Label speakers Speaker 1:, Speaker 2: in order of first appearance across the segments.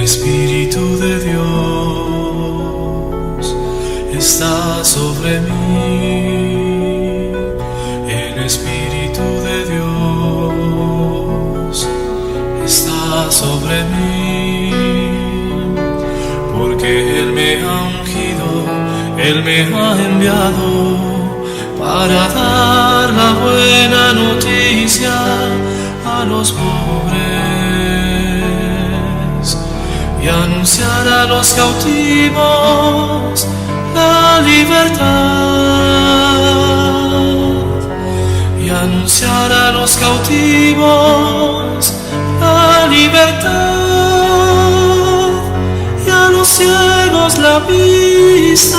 Speaker 1: Espíritu de Dios está sobre mí. El Espíritu de Dios está sobre mí, porque Él me ha ungido, Él me ha enviado para dar la buena noticia a los pobres y anunciar a los cautivos la libertad, y anunciar a los cautivos la libertad, y a los ciegos la vista,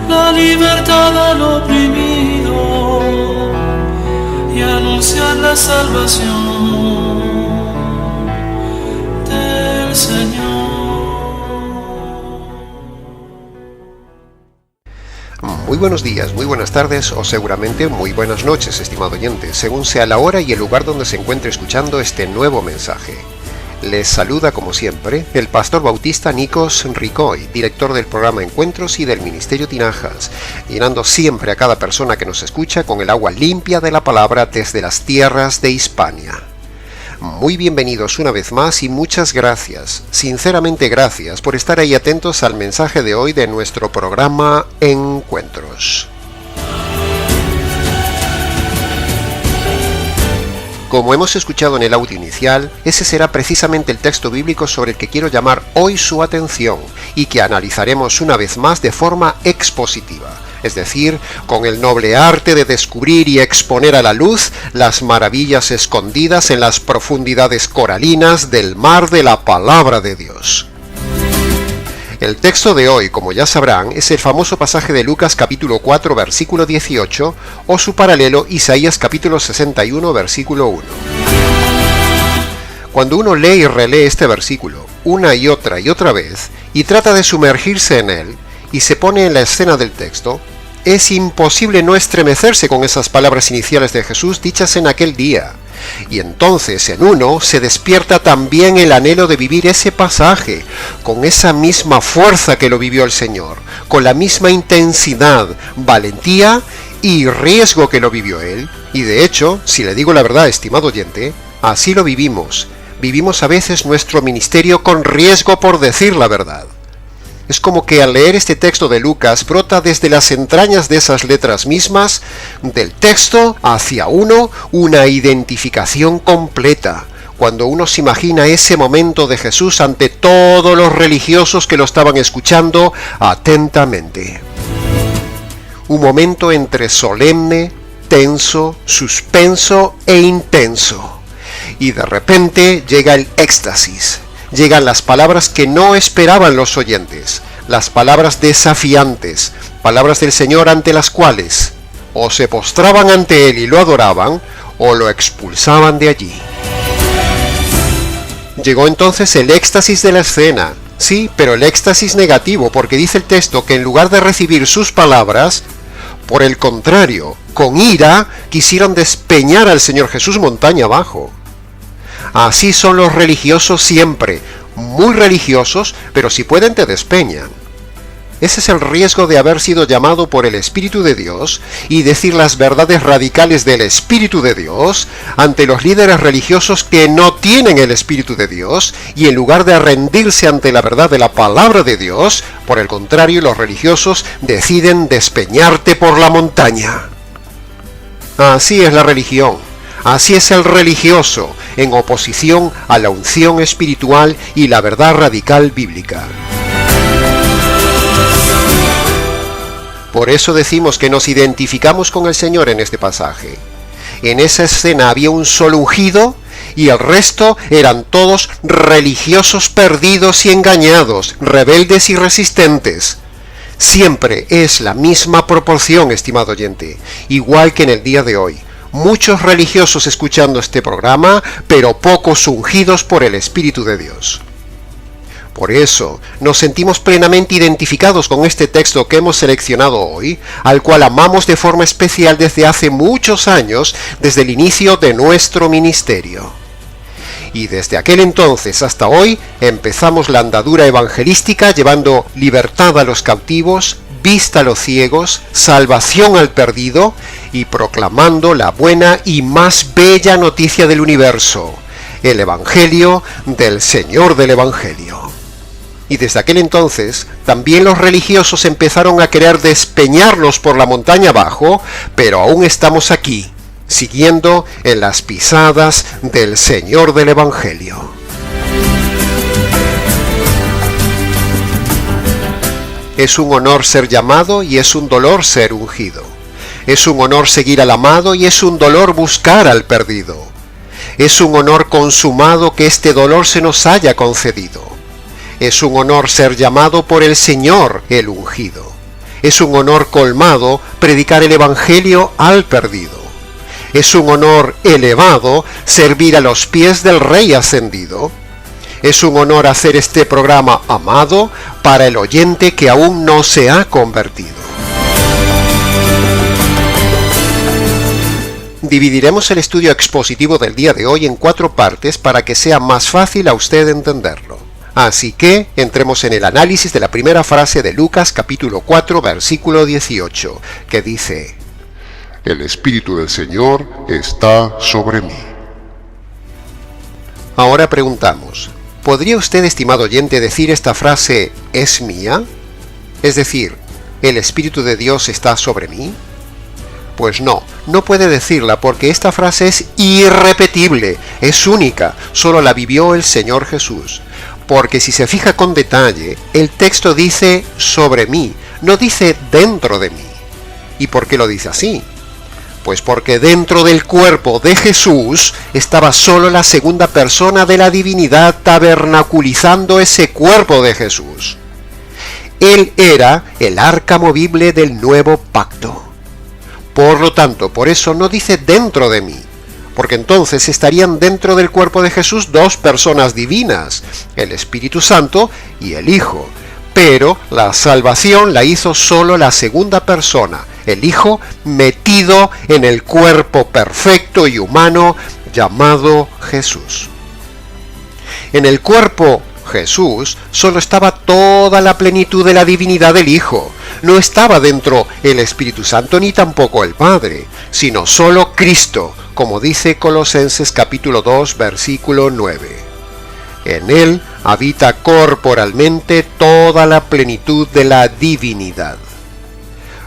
Speaker 1: la libertad al oprimido, y anunciar la salvación del Señor.
Speaker 2: Muy buenos días, muy buenas tardes o seguramente muy buenas noches, estimado oyente, según sea la hora y el lugar donde se encuentre escuchando este nuevo mensaje. Les saluda como siempre el pastor bautista Nikos Ricoy, director del programa Encuentros y del Ministerio Tinajas, llenando siempre a cada persona que nos escucha con el agua limpia de la palabra desde las tierras de Hispania. Muy bienvenidos una vez más y muchas gracias, sinceramente gracias por estar ahí atentos al mensaje de hoy de nuestro programa Encuentros. Como hemos escuchado en el audio inicial, ese será precisamente el texto bíblico sobre el que quiero llamar hoy su atención y que analizaremos una vez más de forma expositiva, es decir, con el noble arte de descubrir y exponer a la luz las maravillas escondidas en las profundidades coralinas del mar de la palabra de Dios. El texto de hoy, como ya sabrán, es el famoso pasaje de Lucas capítulo 4 versículo 18 o su paralelo Isaías capítulo 61 versículo 1. Cuando uno lee y relee este versículo una y otra vez y trata de sumergirse en él y se pone en la escena del texto, es imposible no estremecerse con esas palabras iniciales de Jesús dichas en aquel día. Y entonces en uno se despierta también el anhelo de vivir ese pasaje, con esa misma fuerza que lo vivió el Señor, con la misma intensidad, valentía y riesgo que lo vivió Él. Y de hecho, si le digo la verdad, estimado oyente, así lo vivimos. Vivimos a veces nuestro ministerio con riesgo por decir la verdad. Es como que al leer este texto de Lucas brota desde las entrañas de esas letras mismas del texto hacia uno una identificación completa, cuando uno se imagina ese momento de Jesús ante todos los religiosos que lo estaban escuchando atentamente. Un momento entre solemne, tenso, suspenso e intenso. Y de repente llega el éxtasis. Llegan las palabras que no esperaban los oyentes, las palabras desafiantes, palabras del Señor ante las cuales o se postraban ante Él y lo adoraban, o lo expulsaban de allí. Llegó entonces el éxtasis de la escena, sí, pero el éxtasis negativo, porque dice el texto que en lugar de recibir sus palabras, por el contrario, con ira, quisieron despeñar al Señor Jesús montaña abajo. Así son los religiosos siempre, muy religiosos, pero si pueden te despeñan. Ese es el riesgo de haber sido llamado por el Espíritu de Dios y decir las verdades radicales del Espíritu de Dios ante los líderes religiosos que no tienen el Espíritu de Dios, y en lugar de rendirse ante la verdad de la palabra de Dios, por el contrario, los religiosos deciden despeñarte por la montaña. Así es la religión. Así es el religioso, en oposición a la unción espiritual y la verdad radical bíblica. Por eso decimos que nos identificamos con el Señor en este pasaje. En esa escena había un solo ungido y el resto eran todos religiosos perdidos y engañados, rebeldes y resistentes. Siempre es la misma proporción, estimado oyente, igual que en el día de hoy. Muchos religiosos escuchando este programa, pero pocos ungidos por el Espíritu de Dios. Por eso, nos sentimos plenamente identificados con este texto que hemos seleccionado hoy, al cual amamos de forma especial desde hace muchos años, desde el inicio de nuestro ministerio. Y desde aquel entonces hasta hoy empezamos la andadura evangelística llevando libertad a los cautivos, vista a los ciegos, salvación al perdido y proclamando la buena y más bella noticia del universo, el Evangelio del Señor del Evangelio. Y desde aquel entonces también los religiosos empezaron a querer despeñarnos por la montaña abajo, pero aún estamos aquí, siguiendo en las pisadas del Señor del Evangelio. Es un honor ser llamado y es un dolor ser ungido. Es un honor seguir al amado y es un dolor buscar al perdido. Es un honor consumado que este dolor se nos haya concedido. Es un honor ser llamado por el Señor el ungido. Es un honor colmado predicar el Evangelio al perdido. Es un honor elevado servir a los pies del Rey ascendido. Es un honor hacer este programa amado para el oyente que aún no se ha convertido. Dividiremos el estudio expositivo del día de hoy en 4 partes para que sea más fácil a usted entenderlo. Así que entremos en el análisis de la primera frase de Lucas capítulo 4 versículo 18, que dice:
Speaker 3: El Espíritu del Señor está sobre mí.
Speaker 2: Ahora preguntamos, ¿podría usted, estimado oyente, decir esta frase ¿es mía? Es decir, ¿el Espíritu de Dios está sobre mí? Pues no puede decirla porque esta frase es irrepetible, es única, solo la vivió el Señor Jesús. Porque si se fija con detalle, el texto dice sobre mí, no dice dentro de mí. ¿Y por qué lo dice así? Pues porque dentro del cuerpo de Jesús estaba solo la segunda persona de la divinidad tabernaculizando ese cuerpo de Jesús. Él era el arca movible del nuevo pacto. Por lo tanto, por eso no dice dentro de mí, porque entonces estarían dentro del cuerpo de Jesús 2 personas divinas, el Espíritu Santo y el Hijo. Pero la salvación la hizo solo la segunda persona, el Hijo, metido en el cuerpo perfecto y humano llamado Jesús. En el cuerpo Jesús solo estaba toda la plenitud de la divinidad del Hijo. No estaba dentro el Espíritu Santo ni tampoco el Padre, sino solo Cristo, como dice Colosenses capítulo 2 versículo 9. En él habita corporalmente toda la plenitud de la divinidad.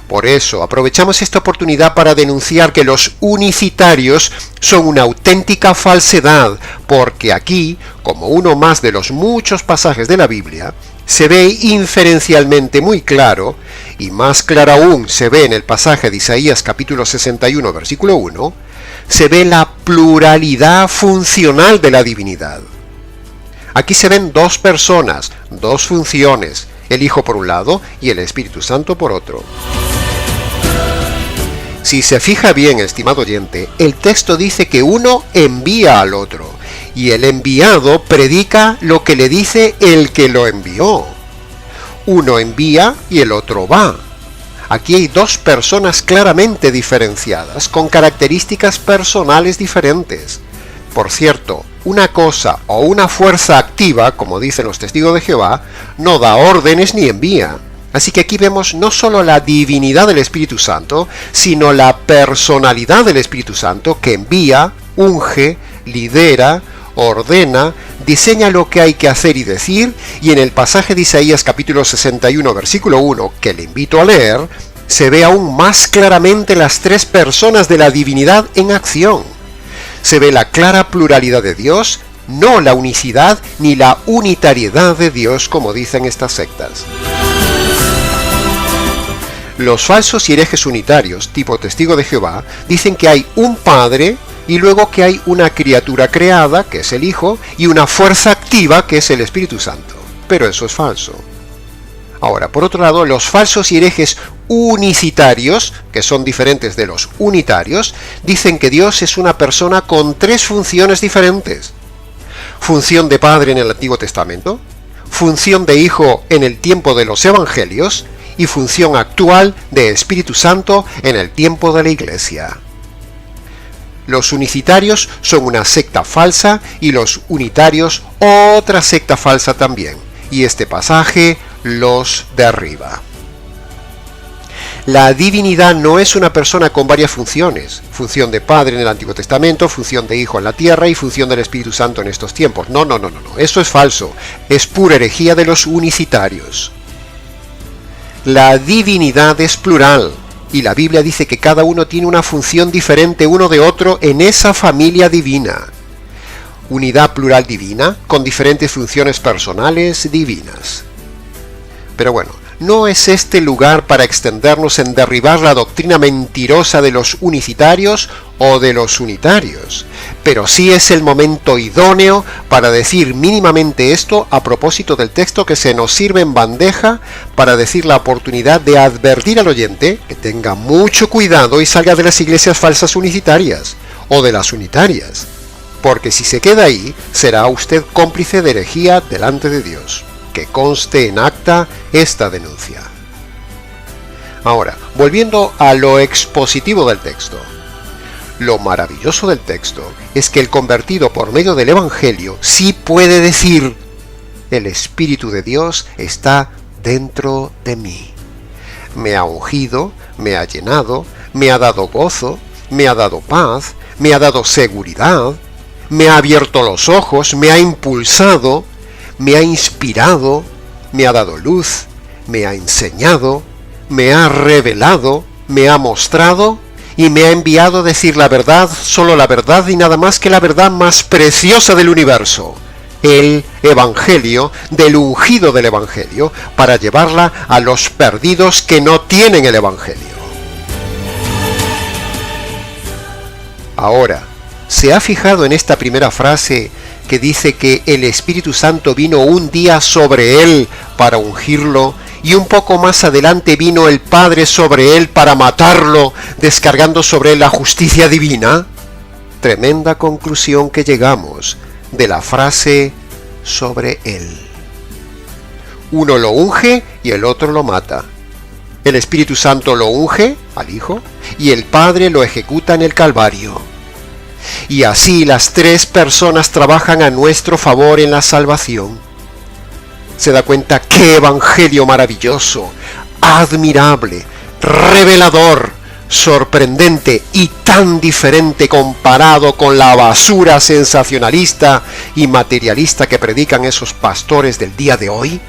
Speaker 2: Por eso aprovechamos esta oportunidad para denunciar que los unicitarios son una auténtica falsedad, porque aquí, como uno más de los muchos pasajes de la Biblia, se ve inferencialmente muy claro, y más claro aún se ve en el pasaje de Isaías capítulo 61 versículo 1, se ve la pluralidad funcional de la divinidad. Aquí se ven 2 personas, 2 funciones, el Hijo por un lado y el Espíritu Santo por otro. Si se fija bien, estimado oyente, el texto dice que uno envía al otro, y el enviado predica lo que le dice el que lo envió. Uno envía y el otro va. Aquí hay 2 personas claramente diferenciadas, con características personales diferentes. Por cierto, una cosa o una fuerza activa, como dicen los testigos de Jehová, no da órdenes ni envía. Así que aquí vemos no solo la divinidad del Espíritu Santo, sino la personalidad del Espíritu Santo que envía, unge, lidera, ordena, diseña lo que hay que hacer y decir, y en el pasaje de Isaías capítulo 61 versículo 1, que le invito a leer, se ve aún más claramente las 3 personas de la divinidad en acción. Se ve la clara pluralidad de Dios, no la unicidad ni la unitariedad de Dios como dicen estas sectas. Los falsos y herejes unitarios, tipo testigo de Jehová, dicen que hay un Padre y luego que hay una criatura creada, que es el Hijo, y una fuerza activa, que es el Espíritu Santo. Pero eso es falso. Ahora, por otro lado, los falsos y herejes unicitarios, que son diferentes de los unitarios, dicen que Dios es una persona con 3 funciones diferentes. Función de Padre en el Antiguo Testamento, función de Hijo en el tiempo de los Evangelios, y función actual de Espíritu Santo en el tiempo de la Iglesia. Los unicitarios son una secta falsa y los unitarios otra secta falsa también. Y este pasaje los derriba. La divinidad no es una persona con varias funciones. Función de Padre en el Antiguo Testamento, función de Hijo en la tierra y función del Espíritu Santo en estos tiempos. No. Eso es falso. Es pura herejía de los unicitarios. La divinidad es plural. Y la Biblia dice que cada uno tiene una función diferente uno de otro en esa familia divina. Unidad plural divina, con diferentes funciones personales divinas. Pero bueno, no es este lugar para extendernos en derribar la doctrina mentirosa de los unicitarios o de los unitarios, pero sí es el momento idóneo para decir mínimamente esto a propósito del texto que se nos sirve en bandeja, para decir la oportunidad de advertir al oyente que tenga mucho cuidado y salga de las iglesias falsas unicitarias o de las unitarias, porque si se queda ahí será usted cómplice de herejía delante de Dios. Que conste en acta esta denuncia. Ahora, volviendo a lo expositivo del texto. Lo maravilloso del texto es que el convertido por medio del Evangelio sí puede decir: el Espíritu de Dios está dentro de mí. Me ha ungido, me ha llenado, me ha dado gozo, me ha dado paz, me ha dado seguridad, me ha abierto los ojos, me ha impulsado, me ha inspirado, me ha dado luz, me ha enseñado, me ha revelado, me ha mostrado y me ha enviado a decir la verdad, solo la verdad y nada más que la verdad más preciosa del universo, el Evangelio, del ungido del Evangelio, para llevarla a los perdidos que no tienen el Evangelio. Ahora, ¿se ha fijado en esta primera frase que dice que el Espíritu Santo vino un día sobre él para ungirlo, y un poco más adelante vino el Padre sobre él para matarlo, descargando sobre él la justicia divina? Tremenda conclusión que llegamos de la frase sobre él. Uno lo unge y el otro lo mata. El Espíritu Santo lo unge al Hijo y el Padre lo ejecuta en el Calvario. Y así las tres personas trabajan a nuestro favor en la salvación. ¿Se da cuenta qué evangelio maravilloso, admirable, revelador, sorprendente y tan diferente comparado con la basura sensacionalista y materialista que predican esos pastores del día de hoy?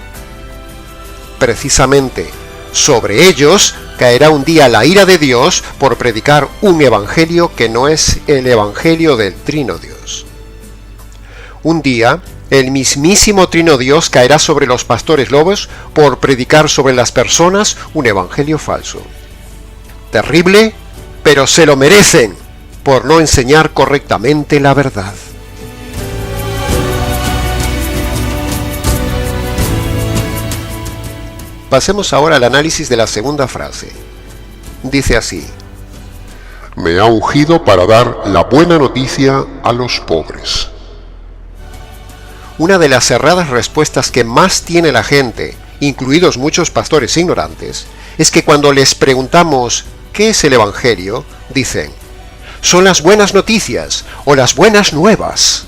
Speaker 2: Precisamente sobre ellos caerá un día la ira de Dios por predicar un evangelio que no es el evangelio del Trino Dios. Un día el mismísimo Trino Dios caerá sobre los pastores lobos por predicar sobre las personas un evangelio falso. Terrible, pero se lo merecen por no enseñar correctamente la verdad. Pasemos ahora al análisis de la segunda frase. Dice así:
Speaker 3: Me ha ungido para dar la buena noticia a los pobres.
Speaker 2: Una de las erradas respuestas que más tiene la gente, incluidos muchos pastores ignorantes, es que cuando les preguntamos ¿qué es el Evangelio?, dicen: son las buenas noticias o las buenas nuevas.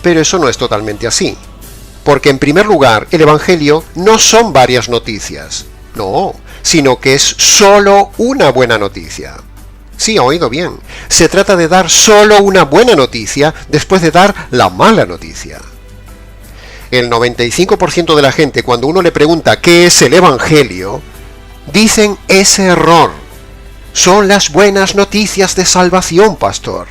Speaker 2: Pero eso no es totalmente así. Porque en primer lugar, el Evangelio no son varias noticias, no, sino que es solo una buena noticia. Sí, ha oído bien, se trata de dar solo una buena noticia después de dar la mala noticia. El 95% de la gente, cuando uno le pregunta ¿qué es el Evangelio?, dicen ese error. Son las buenas noticias de salvación, pastor.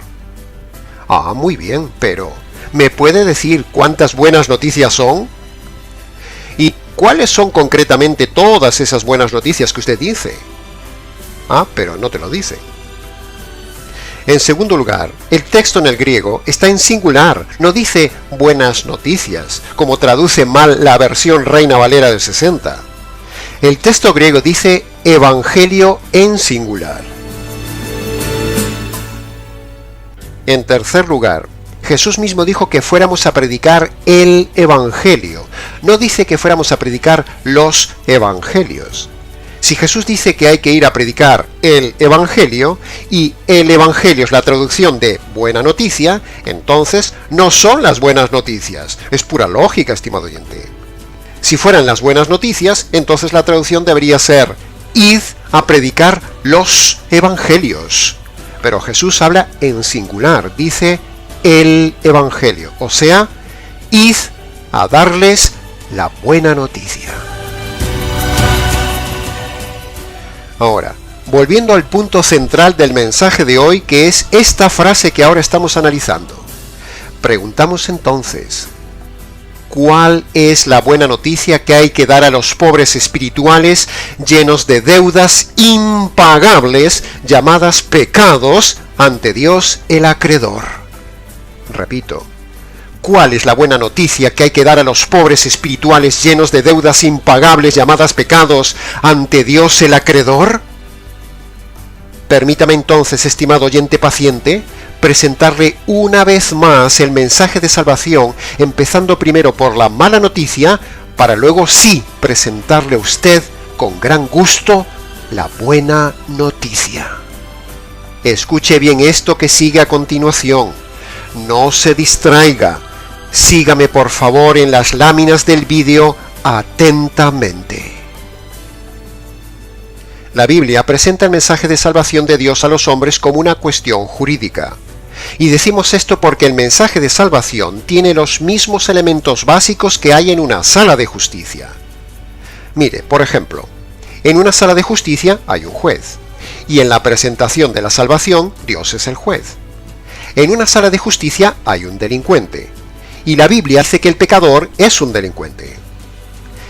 Speaker 2: Ah, muy bien, pero ¿me puede decir cuántas buenas noticias son? ¿Y cuáles son concretamente todas esas buenas noticias que usted dice? Ah, pero no te lo dice. En segundo lugar, el texto en el griego está en singular, no dice buenas noticias, como traduce mal la versión Reina Valera del 60. El texto griego dice evangelio en singular. En tercer lugar, Jesús mismo dijo que fuéramos a predicar el Evangelio. No dice que fuéramos a predicar los Evangelios. Si Jesús dice que hay que ir a predicar el Evangelio, y el Evangelio es la traducción de buena noticia, entonces no son las buenas noticias. Es pura lógica, estimado oyente. Si fueran las buenas noticias, entonces la traducción debería ser id a predicar los Evangelios. Pero Jesús habla en singular, dice el Evangelio, o sea, id a darles la buena noticia. Ahora, volviendo al punto central del mensaje de hoy, que es esta frase que ahora estamos analizando. Preguntamos entonces, ¿cuál es la buena noticia que hay que dar a los pobres espirituales llenos de deudas impagables, llamadas pecados, ante Dios el Acreedor? Repito, ¿cuál es la buena noticia que hay que dar a los pobres espirituales llenos de deudas impagables llamadas pecados ante Dios el Acreedor? Permítame entonces, estimado oyente paciente, presentarle una vez más el mensaje de salvación, empezando primero por la mala noticia, para luego sí presentarle a usted con gran gusto la buena noticia. Escuche bien esto que sigue a continuación. No se distraiga. Sígame por favor en las láminas del vídeo atentamente. La Biblia presenta el mensaje de salvación de Dios a los hombres como una cuestión jurídica. Y decimos esto porque el mensaje de salvación tiene los mismos elementos básicos que hay en una sala de justicia. Mire, por ejemplo, en una sala de justicia hay un juez, y en la presentación de la salvación Dios es el juez. En una sala de justicia hay un delincuente, y la Biblia dice que el pecador es un delincuente.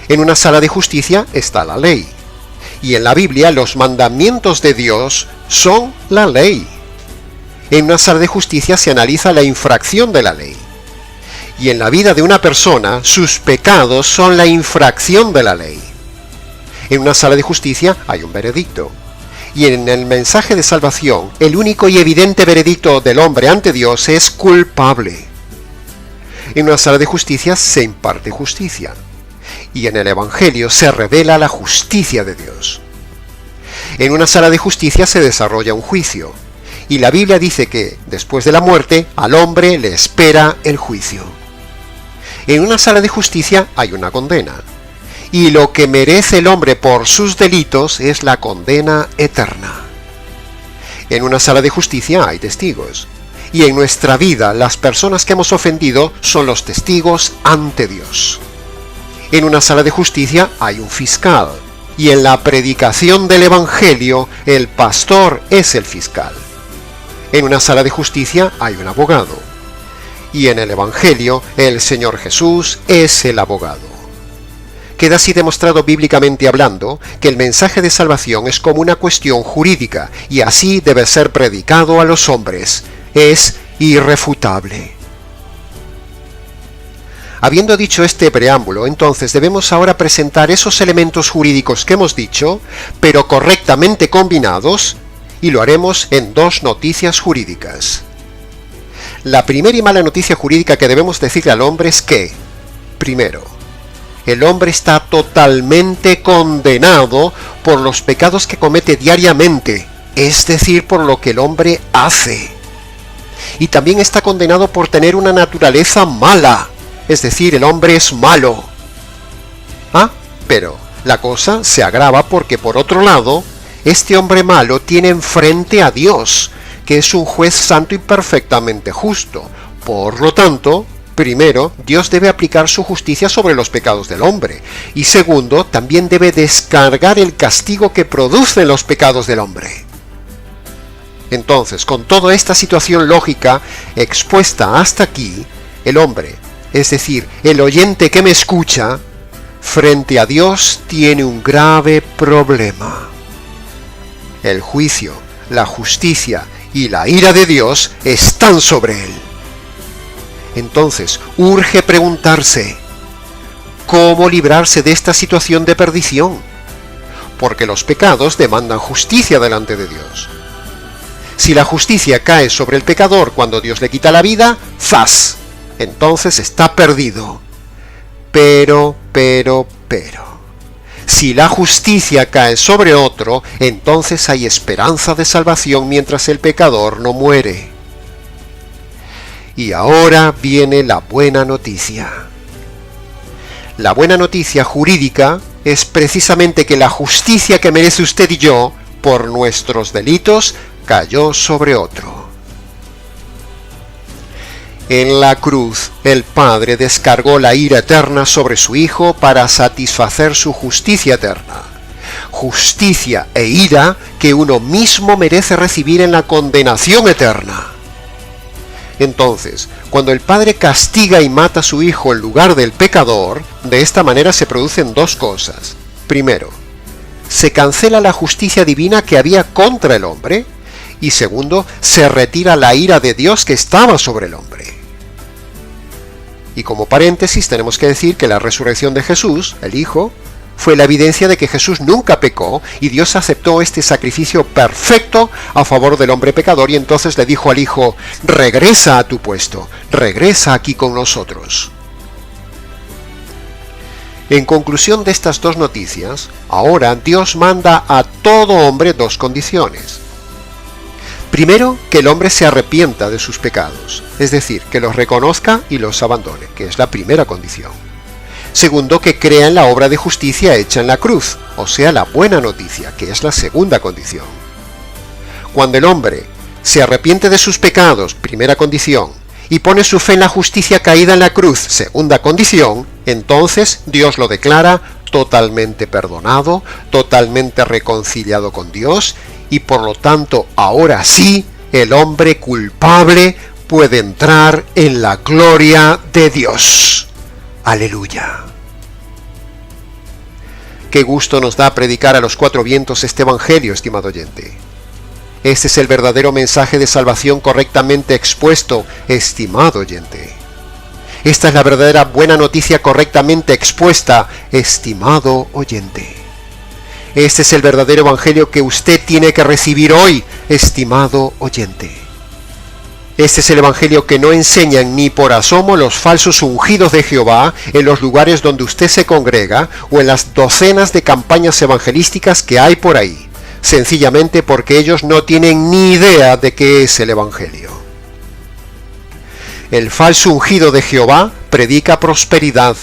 Speaker 2: En una sala de justicia está la ley, y en la Biblia los mandamientos de Dios son la ley. En una sala de justicia se analiza la infracción de la ley, y en la vida de una persona sus pecados son la infracción de la ley. En una sala de justicia hay un veredicto, y en el mensaje de salvación el único y evidente veredicto del hombre ante Dios es culpable. En una sala de justicia se imparte justicia, y en el Evangelio se revela la justicia de Dios. En una sala de justicia se desarrolla un juicio, y la Biblia dice que, después de la muerte, al hombre le espera el juicio. En una sala de justicia hay una condena, y lo que merece el hombre por sus delitos es la condena eterna. En una sala de justicia hay testigos, y en nuestra vida las personas que hemos ofendido son los testigos ante Dios. En una sala de justicia hay un fiscal, y en la predicación del Evangelio el pastor es el fiscal. En una sala de justicia hay un abogado, y en el Evangelio el Señor Jesús es el abogado. Queda así demostrado bíblicamente hablando que el mensaje de salvación es como una cuestión jurídica, y así debe ser predicado a los hombres. Es irrefutable. Habiendo dicho este preámbulo, entonces debemos ahora presentar esos elementos jurídicos que hemos dicho, pero correctamente combinados, y lo haremos en dos noticias jurídicas. La primera y mala noticia jurídica que debemos decirle al hombre es que, primero, el hombre está totalmente condenado por los pecados que comete diariamente, es decir, por lo que el hombre hace. Y también está condenado por tener una naturaleza mala, es decir, el hombre es malo. Pero la cosa se agrava porque, por otro lado, este hombre malo tiene enfrente a Dios, que es un juez santo y perfectamente justo. Por lo tanto, primero, Dios debe aplicar su justicia sobre los pecados del hombre, y segundo, también debe descargar el castigo que producen los pecados del hombre. Entonces, con toda esta situación lógica expuesta hasta aquí, el hombre, es decir, el oyente que me escucha, frente a Dios tiene un grave problema. El juicio, la justicia y la ira de Dios están sobre él. Entonces, urge preguntarse, ¿cómo librarse de esta situación de perdición? Porque los pecados demandan justicia delante de Dios. Si la justicia cae sobre el pecador cuando Dios le quita la vida, ¡zas!, entonces está perdido. Pero, Si la justicia cae sobre otro, entonces hay esperanza de salvación mientras el pecador no muere. Y ahora viene la buena noticia. La buena noticia jurídica es precisamente que la justicia que merece usted y yo por nuestros delitos cayó sobre otro. En la cruz, el Padre descargó la ira eterna sobre su Hijo para satisfacer su justicia eterna. Justicia e ira que uno mismo merece recibir en la condenación eterna. Entonces, cuando el Padre castiga y mata a su Hijo en lugar del pecador, de esta manera se producen dos cosas. Primero, se cancela la justicia divina que había contra el hombre, y segundo, se retira la ira de Dios que estaba sobre el hombre. Y como paréntesis tenemos que decir que la resurrección de Jesús, el Hijo, fue la evidencia de que Jesús nunca pecó y Dios aceptó este sacrificio perfecto a favor del hombre pecador y entonces le dijo al Hijo, regresa a tu puesto, regresa aquí con nosotros. En conclusión de estas dos noticias, ahora Dios manda a todo hombre dos condiciones. Primero, que el hombre se arrepienta de sus pecados, es decir, que los reconozca y los abandone, que es la primera condición. Segundo, que crea en la obra de justicia hecha en la cruz, o sea, la buena noticia, que es la segunda condición. Cuando el hombre se arrepiente de sus pecados, primera condición, y pone su fe en la justicia caída en la cruz, segunda condición, entonces Dios lo declara totalmente perdonado, totalmente reconciliado con Dios, y por lo tanto, ahora sí, el hombre culpable puede entrar en la gloria de Dios. ¡Aleluya! Qué gusto nos da predicar a los cuatro vientos este evangelio, estimado oyente. Este es el verdadero mensaje de salvación correctamente expuesto, estimado oyente. Esta es la verdadera buena noticia correctamente expuesta, estimado oyente. Este es el verdadero evangelio que usted tiene que recibir hoy, estimado oyente. Este es el evangelio que no enseñan ni por asomo los falsos ungidos de Jehová en los lugares donde usted se congrega o en las docenas de campañas evangelísticas que hay por ahí, sencillamente porque ellos no tienen ni idea de qué es el evangelio. El falso ungido de Jehová predica prosperidad.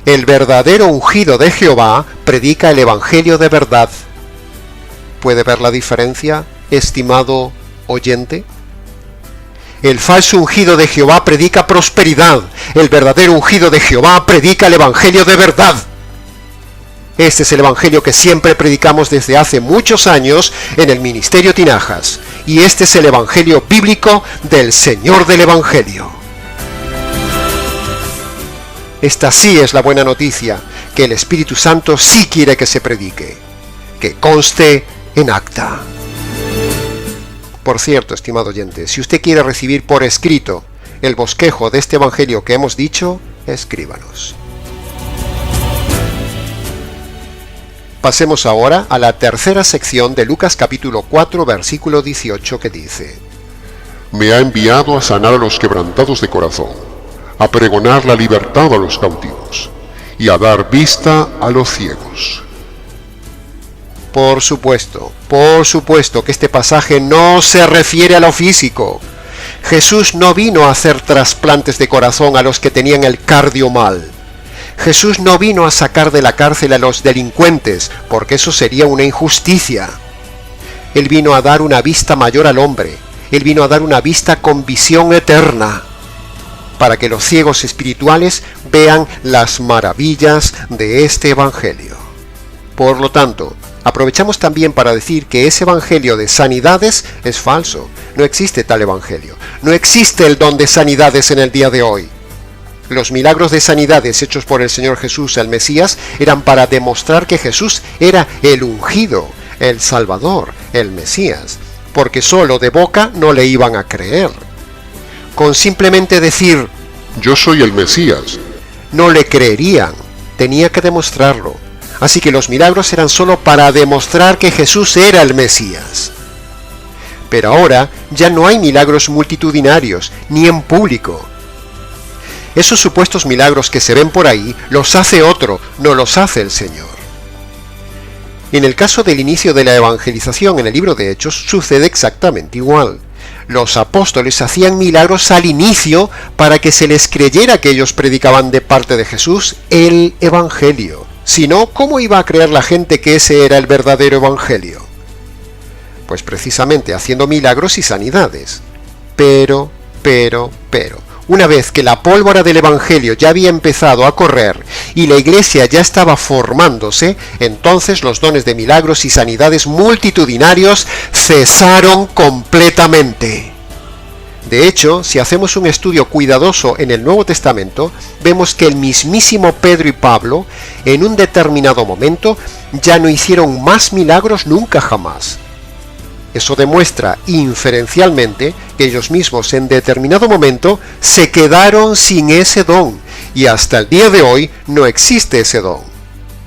Speaker 2: El verdadero ungido de Jehová predica el evangelio de verdad. ¿Puede ver la diferencia, estimado oyente? El falso ungido de Jehová predica prosperidad. El verdadero ungido de Jehová predica el evangelio de verdad. Este es el evangelio que siempre predicamos desde hace muchos años en el Ministerio Tinajas. Y este es el evangelio bíblico del Señor del Evangelio. Esta sí es la buena noticia, que el Espíritu Santo sí quiere que se predique, que conste en acta. Por cierto, estimado oyente, si usted quiere recibir por escrito el bosquejo de este evangelio que hemos dicho, escríbanos. Pasemos ahora a la tercera sección de Lucas capítulo 4, versículo 18, que dice:
Speaker 3: Me ha enviado a sanar a los quebrantados de corazón, a pregonar la libertad a los cautivos y a dar vista a los ciegos.
Speaker 2: Por supuesto que este pasaje no se refiere a lo físico. Jesús no vino a hacer trasplantes de corazón a los que tenían el cardio mal. Jesús no vino a sacar de la cárcel a los delincuentes, porque eso sería una injusticia. Él vino a dar una vista mayor al hombre. Él vino a dar una vista con visión eterna, para que los ciegos espirituales vean las maravillas de este evangelio. Por lo tanto, aprovechamos también para decir que ese evangelio de sanidades es falso. No existe tal evangelio. No existe el don de sanidades en el día de hoy. Los milagros de sanidades hechos por el Señor Jesús, el Mesías, eran para demostrar que Jesús era el ungido, el Salvador, el Mesías, porque solo de boca no le iban a creer. Con simplemente decir,
Speaker 3: yo soy el Mesías,
Speaker 2: no le creerían, tenía que demostrarlo. Así que los milagros eran solo para demostrar que Jesús era el Mesías. Pero ahora ya no hay milagros multitudinarios, ni en público. Esos supuestos milagros que se ven por ahí, los hace otro, no los hace el Señor. En el caso del inicio de la evangelización en el libro de Hechos sucede exactamente igual. Los apóstoles hacían milagros al inicio para que se les creyera que ellos predicaban de parte de Jesús el Evangelio. Si no, ¿cómo iba a creer la gente que ese era el verdadero Evangelio? Pues precisamente haciendo milagros y sanidades. Pero, una vez que la pólvora del Evangelio ya había empezado a correr y la iglesia ya estaba formándose, entonces los dones de milagros y sanidades multitudinarios cesaron completamente. De hecho, si hacemos un estudio cuidadoso en el Nuevo Testamento, vemos que el mismísimo Pedro y Pablo, en un determinado momento, ya no hicieron más milagros nunca jamás. Eso demuestra inferencialmente que ellos mismos en determinado momento se quedaron sin ese don, y hasta el día de hoy no existe ese don.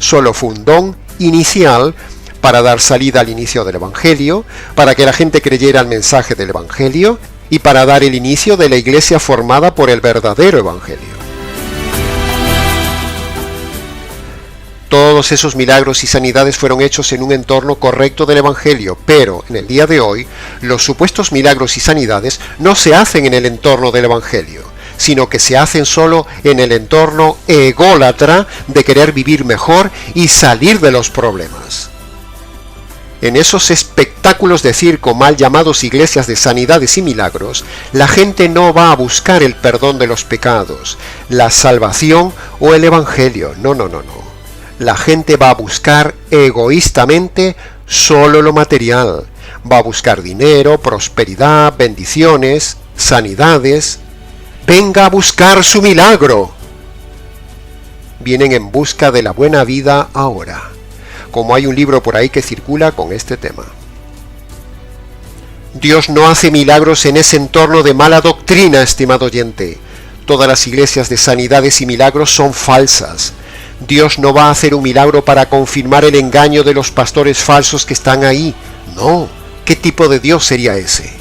Speaker 2: Solo fue un don inicial para dar salida al inicio del Evangelio, para que la gente creyera el mensaje del Evangelio, y para dar el inicio de la iglesia formada por el verdadero Evangelio. Todos esos milagros y sanidades fueron hechos en un entorno correcto del Evangelio, pero en el día de hoy, los supuestos milagros y sanidades no se hacen en el entorno del Evangelio, sino que se hacen solo en el entorno ególatra de querer vivir mejor y salir de los problemas. En esos espectáculos de circo mal llamados iglesias de sanidades y milagros, la gente no va a buscar el perdón de los pecados, la salvación o el Evangelio, no. La gente va a buscar egoístamente solo lo material. Va a buscar dinero, prosperidad, bendiciones, sanidades. Venga a buscar su milagro. Vienen en busca de la buena vida ahora, como hay un libro por ahí que circula con este tema. Dios no hace milagros en ese entorno de mala doctrina, estimado oyente. Todas las iglesias de sanidades y milagros son falsas. Dios no va a hacer un milagro para confirmar el engaño de los pastores falsos que están ahí. No, ¿qué tipo de Dios sería ese?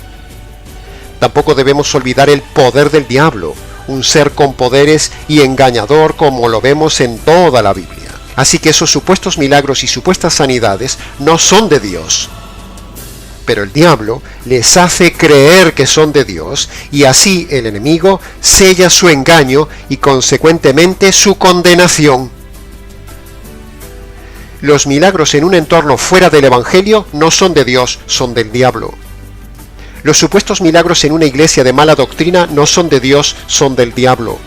Speaker 2: Tampoco debemos olvidar el poder del diablo, un ser con poderes y engañador como lo vemos en toda la Biblia. Así que esos supuestos milagros y supuestas sanidades no son de Dios. Pero el diablo les hace creer que son de Dios, y así el enemigo sella su engaño y consecuentemente su condenación. Los milagros en un entorno fuera del Evangelio no son de Dios, son del diablo. Los supuestos milagros en una iglesia de mala doctrina no son de Dios, son del diablo.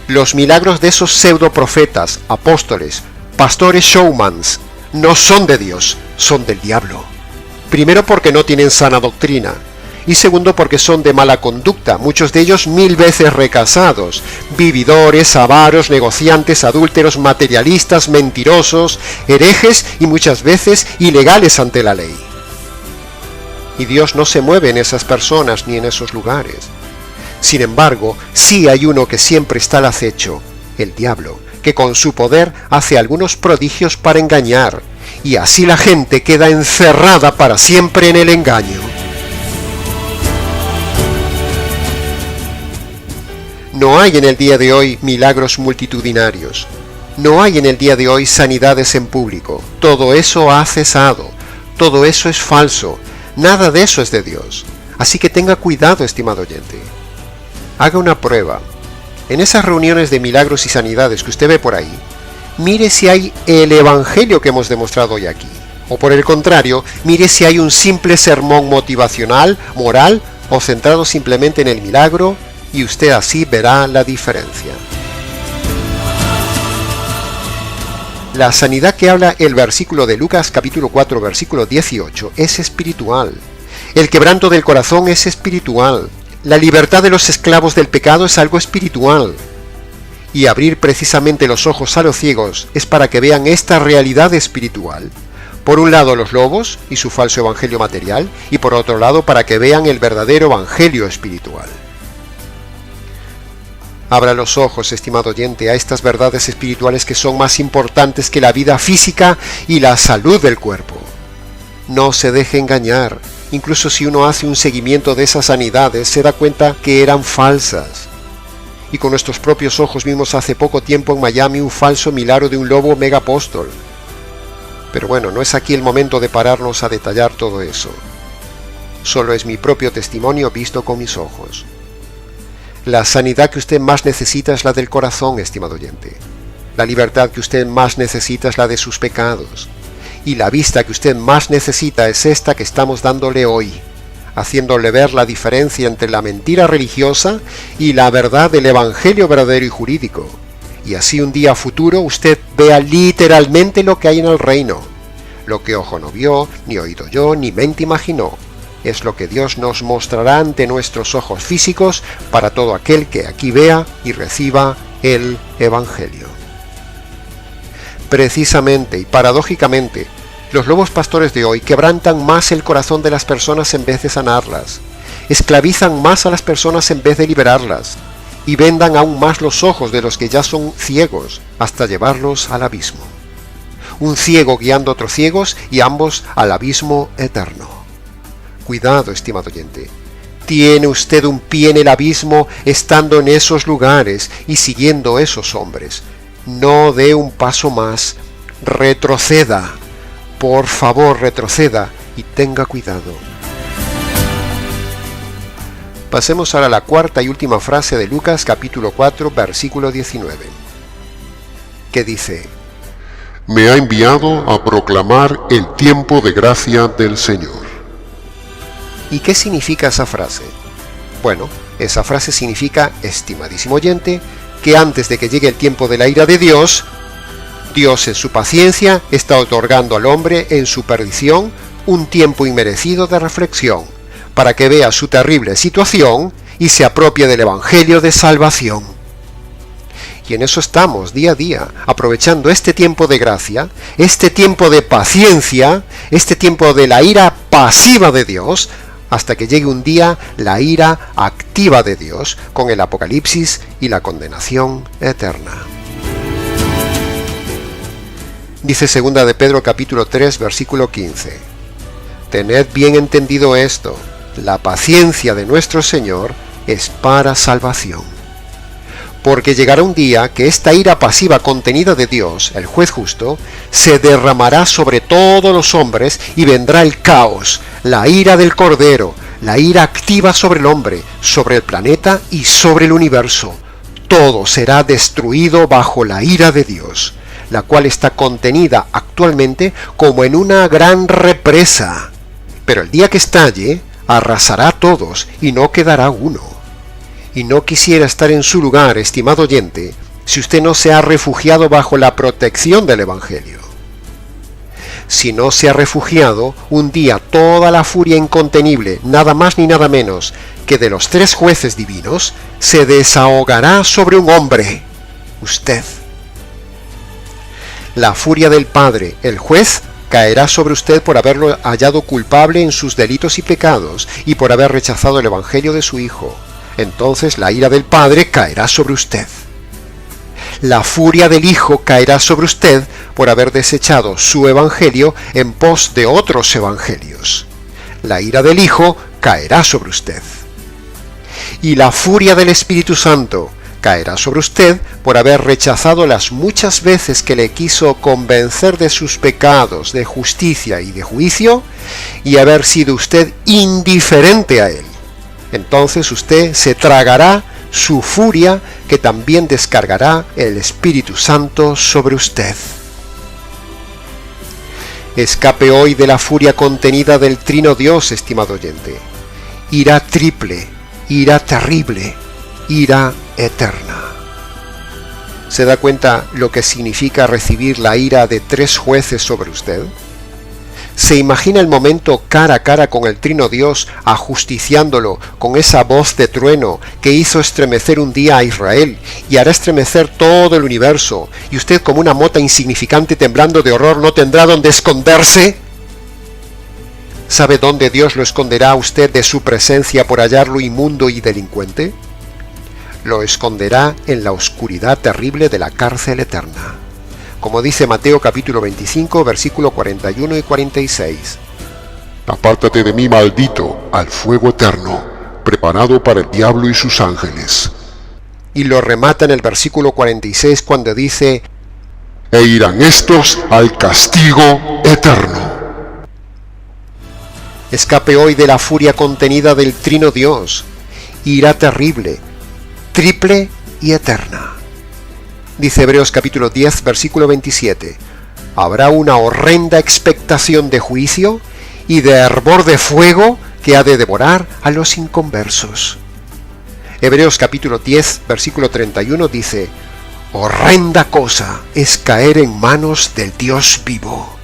Speaker 2: Los milagros de esos pseudoprofetas, apóstoles, pastores showmans, no son de Dios, son del diablo. Primero porque no tienen sana doctrina, y segundo porque son de mala conducta, muchos de ellos 1000 veces recasados, vividores, avaros, negociantes, adúlteros, materialistas, mentirosos, herejes y muchas veces ilegales ante la ley. Y Dios no se mueve en esas personas ni en esos lugares. Sin embargo, sí hay uno que siempre está al acecho, el diablo, que con su poder hace algunos prodigios para engañar, y así la gente queda encerrada para siempre en el engaño. No hay en el día de hoy milagros multitudinarios. No hay en el día de hoy sanidades en público. Todo eso ha cesado. Todo eso es falso. Nada de eso es de Dios. Así que tenga cuidado, estimado oyente. Haga una prueba. En esas reuniones de milagros y sanidades que usted ve por ahí, mire si hay el Evangelio que hemos demostrado hoy aquí. O por el contrario, mire si hay un simple sermón motivacional, moral o centrado simplemente en el milagro, y usted así verá la diferencia. La sanidad que habla el versículo de Lucas capítulo 4 versículo 18 es espiritual. El quebranto del corazón es espiritual. La libertad de los esclavos del pecado es algo espiritual. Y abrir precisamente los ojos a los ciegos es para que vean esta realidad espiritual. Por un lado los lobos y su falso evangelio material, y por otro lado para que vean el verdadero evangelio espiritual. Abra los ojos, estimado oyente, a estas verdades espirituales que son más importantes que la vida física y la salud del cuerpo. No se deje engañar. Incluso si uno hace un seguimiento de esas sanidades, se da cuenta que eran falsas. Y con nuestros propios ojos vimos hace poco tiempo en Miami un falso milagro de un lobo megapóstol. Pero bueno, no es aquí el momento de pararnos a detallar todo eso. Solo es mi propio testimonio visto con mis ojos. La sanidad que usted más necesita es la del corazón, estimado oyente. La libertad que usted más necesita es la de sus pecados. Y la vista que usted más necesita es esta que estamos dándole hoy, haciéndole ver la diferencia entre la mentira religiosa y la verdad del Evangelio verdadero y jurídico. Y así un día futuro usted vea literalmente lo que hay en el reino. Lo que ojo no vio, ni oído yo, ni mente imaginó. Es lo que Dios nos mostrará ante nuestros ojos físicos para todo aquel que aquí vea y reciba el Evangelio. Precisamente y paradójicamente, los lobos pastores de hoy quebrantan más el corazón de las personas en vez de sanarlas, esclavizan más a las personas en vez de liberarlas, y vendan aún más los ojos de los que ya son ciegos hasta llevarlos al abismo. Un ciego guiando a otros ciegos y ambos al abismo eterno. Cuidado, estimado oyente. Tiene usted un pie en el abismo estando en esos lugares y siguiendo esos hombres. No dé un paso más. Retroceda. Por favor, retroceda y tenga cuidado. Pasemos ahora a la cuarta y última frase de Lucas capítulo 4, versículo 19, que dice:
Speaker 3: Me ha enviado a proclamar el tiempo de gracia del Señor.
Speaker 2: ¿Y qué significa esa frase? Bueno, esa frase significa, estimadísimo oyente, que antes de que llegue el tiempo de la ira de Dios, Dios en su paciencia está otorgando al hombre en su perdición un tiempo inmerecido de reflexión, para que vea su terrible situación y se apropie del Evangelio de salvación. Y en eso estamos día a día, aprovechando este tiempo de gracia, este tiempo de paciencia, este tiempo de la ira pasiva de Dios, hasta que llegue un día la ira activa de Dios con el Apocalipsis y la condenación eterna. Dice 2 de Pedro capítulo 3 versículo 15: Tened bien entendido esto, la paciencia de nuestro Señor es para salvación. Porque llegará un día que esta ira pasiva contenida de Dios, el juez justo, se derramará sobre todos los hombres y vendrá el caos, la ira del Cordero, la ira activa sobre el hombre, sobre el planeta y sobre el universo. Todo será destruido bajo la ira de Dios, la cual está contenida actualmente como en una gran represa. Pero el día que estalle, arrasará a todos y no quedará uno. Y no quisiera estar en su lugar, estimado oyente, si usted no se ha refugiado bajo la protección del Evangelio. Si no se ha refugiado, un día toda la furia incontenible, nada más ni nada menos que de los 3 jueces divinos, se desahogará sobre un hombre, usted. La furia del Padre, el juez, caerá sobre usted por haberlo hallado culpable en sus delitos y pecados y por haber rechazado el Evangelio de su Hijo. Entonces la ira del Padre caerá sobre usted. La furia del Hijo caerá sobre usted por haber desechado su Evangelio en pos de otros evangelios. La ira del Hijo caerá sobre usted. Y la furia del Espíritu Santo caerá sobre usted por haber rechazado las muchas veces que le quiso convencer de sus pecados, de justicia y de juicio, y haber sido usted indiferente a él. Entonces usted se tragará su furia, que también descargará el Espíritu Santo sobre usted. Escape hoy de la furia contenida del Trino Dios, estimado oyente. Ira triple, ira terrible, ira eterna. ¿Se da cuenta lo que significa recibir la ira de 3 jueces sobre usted? ¿Se imagina el momento cara a cara con el Trino Dios, ajusticiándolo con esa voz de trueno que hizo estremecer un día a Israel y hará estremecer todo el universo, y usted como una mota insignificante temblando de horror no tendrá dónde esconderse? ¿Sabe dónde Dios lo esconderá a usted de su presencia por hallarlo inmundo y delincuente? Lo esconderá en la oscuridad terrible de la cárcel eterna. Como dice Mateo capítulo 25, versículo 41 y 46.
Speaker 3: Apártate de mí, maldito, al fuego eterno, preparado para el diablo y sus ángeles.
Speaker 2: Y lo remata en el versículo 46 cuando dice:
Speaker 3: e irán estos al castigo eterno.
Speaker 2: Escape hoy de la furia contenida del Trino Dios, ira terrible, triple y eterna. Dice Hebreos capítulo 10, versículo 27, habrá una horrenda expectación de juicio y de hervor de fuego que ha de devorar a los inconversos. Hebreos capítulo 10, versículo 31 dice, horrenda cosa es caer en manos del Dios vivo.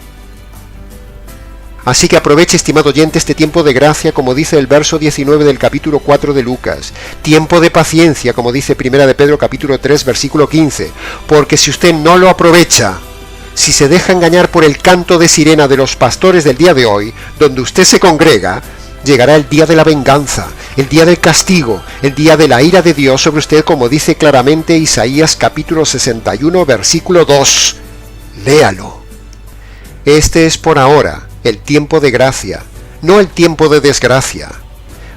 Speaker 2: Así que aproveche, estimado oyente, este tiempo de gracia, como dice el verso 19 del capítulo 4 de Lucas, tiempo de paciencia, como dice Primera de Pedro capítulo 3, versículo 15, porque si usted no lo aprovecha, si se deja engañar por el canto de sirena de los pastores del día de hoy, donde usted se congrega, llegará el día de la venganza, el día del castigo, el día de la ira de Dios sobre usted, como dice claramente Isaías capítulo 61, versículo 2. Léalo. Este es por ahora el tiempo de gracia, no el tiempo de desgracia.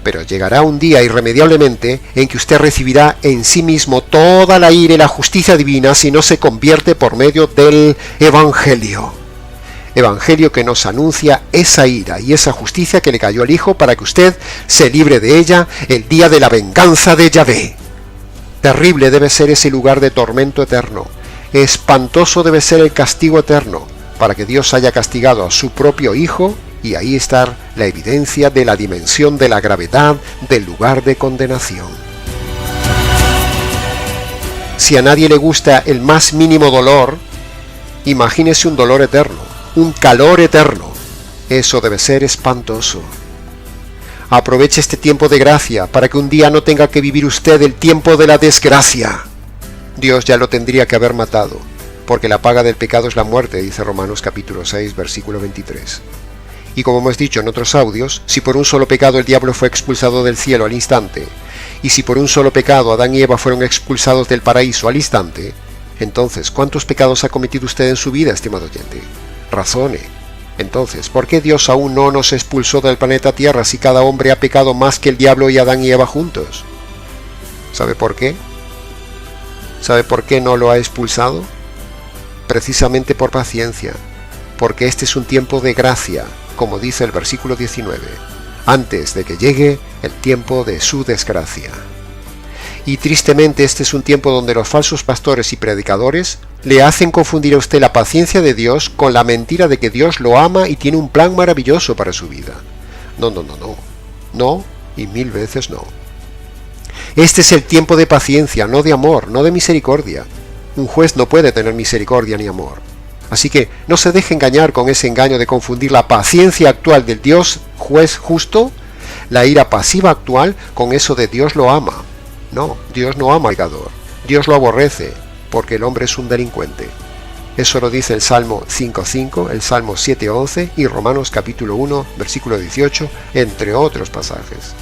Speaker 2: Pero llegará un día irremediablemente en que usted recibirá en sí mismo toda la ira y la justicia divina si no se convierte por medio del Evangelio. Evangelio que nos anuncia esa ira y esa justicia que le cayó al Hijo para que usted se libre de ella el día de la venganza de Yahvé. Terrible debe ser ese lugar de tormento eterno. Espantoso debe ser el castigo eterno, para que Dios haya castigado a su propio Hijo, y ahí está la evidencia de la dimensión de la gravedad del lugar de condenación. Si a nadie le gusta el más mínimo dolor, imagínese un dolor eterno, un calor eterno. Eso debe ser espantoso. Aproveche este tiempo de gracia para que un día no tenga que vivir usted el tiempo de la desgracia. Dios ya lo tendría que haber matado, porque la paga del pecado es la muerte, dice Romanos capítulo 6, versículo 23. Y como hemos dicho en otros audios, si por un solo pecado el diablo fue expulsado del cielo al instante, y si por un solo pecado Adán y Eva fueron expulsados del paraíso al instante, entonces, ¿cuántos pecados ha cometido usted en su vida, estimado oyente? Razone. Entonces, ¿por qué Dios aún no nos expulsó del planeta Tierra si cada hombre ha pecado más que el diablo y Adán y Eva juntos? ¿Sabe por qué? ¿Sabe por qué no lo ha expulsado? Precisamente por paciencia, porque este es un tiempo de gracia, como dice el versículo 19, antes de que llegue el tiempo de su desgracia. Y tristemente este es un tiempo donde los falsos pastores y predicadores le hacen confundir a usted la paciencia de Dios con la mentira de que Dios lo ama y tiene un plan maravilloso para su vida. No, y 1000 veces no. Este es el tiempo de paciencia, no de amor, no de misericordia. Un juez no puede tener misericordia ni amor. Así que no se deje engañar con ese engaño de confundir la paciencia actual del Dios juez justo, la ira pasiva actual, con eso de Dios lo ama. No, Dios no ama al pecador. Dios lo aborrece, porque el hombre es un delincuente. Eso lo dice el Salmo 5.5, el Salmo 7.11 y Romanos capítulo 1, versículo 18, entre otros pasajes.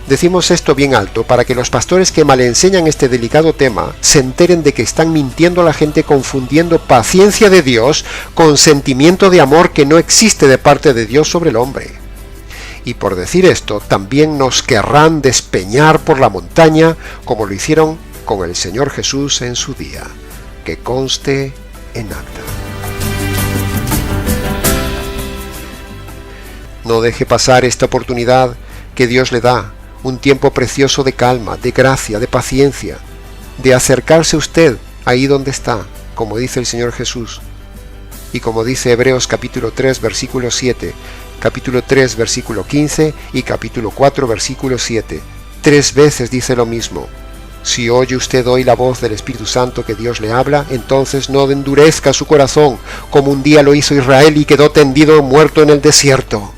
Speaker 2: Decimos esto bien alto para que los pastores que malenseñan este delicado tema se enteren de que están mintiendo a la gente, confundiendo paciencia de Dios con sentimiento de amor que no existe de parte de Dios sobre el hombre. Y por decir esto, también nos querrán despeñar por la montaña, como lo hicieron con el Señor Jesús en su día. Que conste en acta. No deje pasar esta oportunidad que Dios le da, un tiempo precioso de calma, de gracia, de paciencia, de acercarse usted ahí donde está, como dice el Señor Jesús. Y como dice Hebreos capítulo 3, versículo 7, capítulo 3, versículo 15 y capítulo 4, versículo 7. 3 veces dice lo mismo. Si oye usted hoy la voz del Espíritu Santo que Dios le habla, entonces no endurezca su corazón, como un día lo hizo Israel y quedó tendido muerto en el desierto.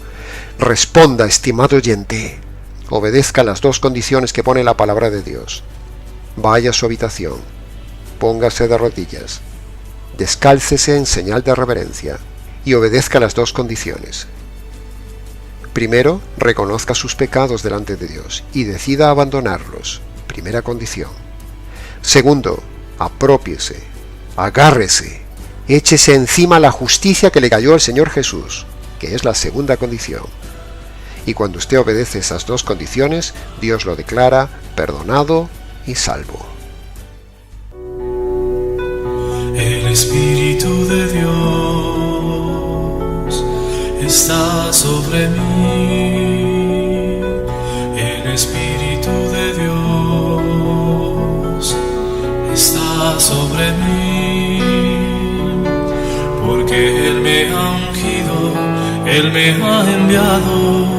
Speaker 2: Responda, estimado oyente. Obedezca las 2 condiciones que pone la palabra de Dios. Vaya a su habitación, póngase de rodillas, descálcese en señal de reverencia y obedezca las 2 condiciones. Primero, reconozca sus pecados delante de Dios y decida abandonarlos. Primera condición. Segundo, apropiese, agárrese, échese encima la justicia que le cayó al Señor Jesús, que es la segunda condición. Y cuando usted obedece esas 2 condiciones, Dios lo declara perdonado y salvo.
Speaker 1: El Espíritu Espíritu de Dios está sobre mí. El Espíritu de Dios está sobre mí, porque Él me ha ungido, Él me ha enviado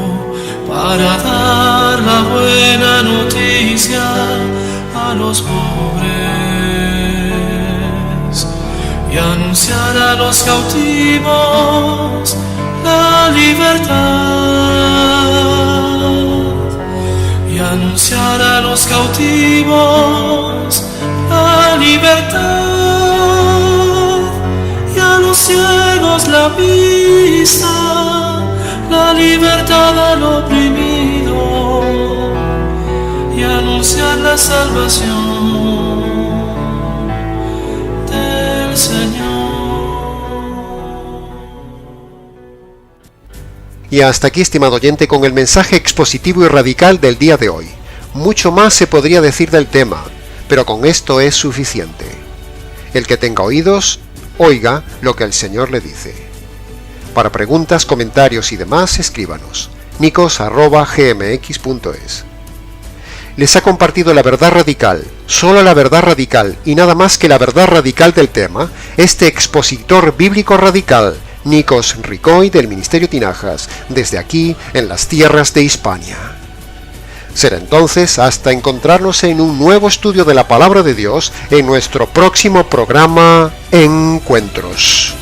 Speaker 1: para dar la buena noticia a los pobres y anunciar a los cautivos la libertad, y anunciar a los cautivos la libertad, y a los ciegos la vista, la libertad al oprimido, y anunciar la salvación del Señor.
Speaker 2: Y hasta aquí, estimado oyente, con el mensaje expositivo y radical del día de hoy. Mucho más se podría decir del tema, pero con esto es suficiente. El que tenga oídos, oiga lo que el Señor le dice. Para preguntas, comentarios y demás, escríbanos nicos@gmx.es. Les ha compartido la verdad radical, solo la verdad radical y nada más que la verdad radical del tema, este expositor bíblico radical, Nikos Ricoy del Ministerio Tinajas, desde aquí en las tierras de Hispania. Será entonces hasta encontrarnos en un nuevo estudio de la Palabra de Dios en nuestro próximo programa Encuentros.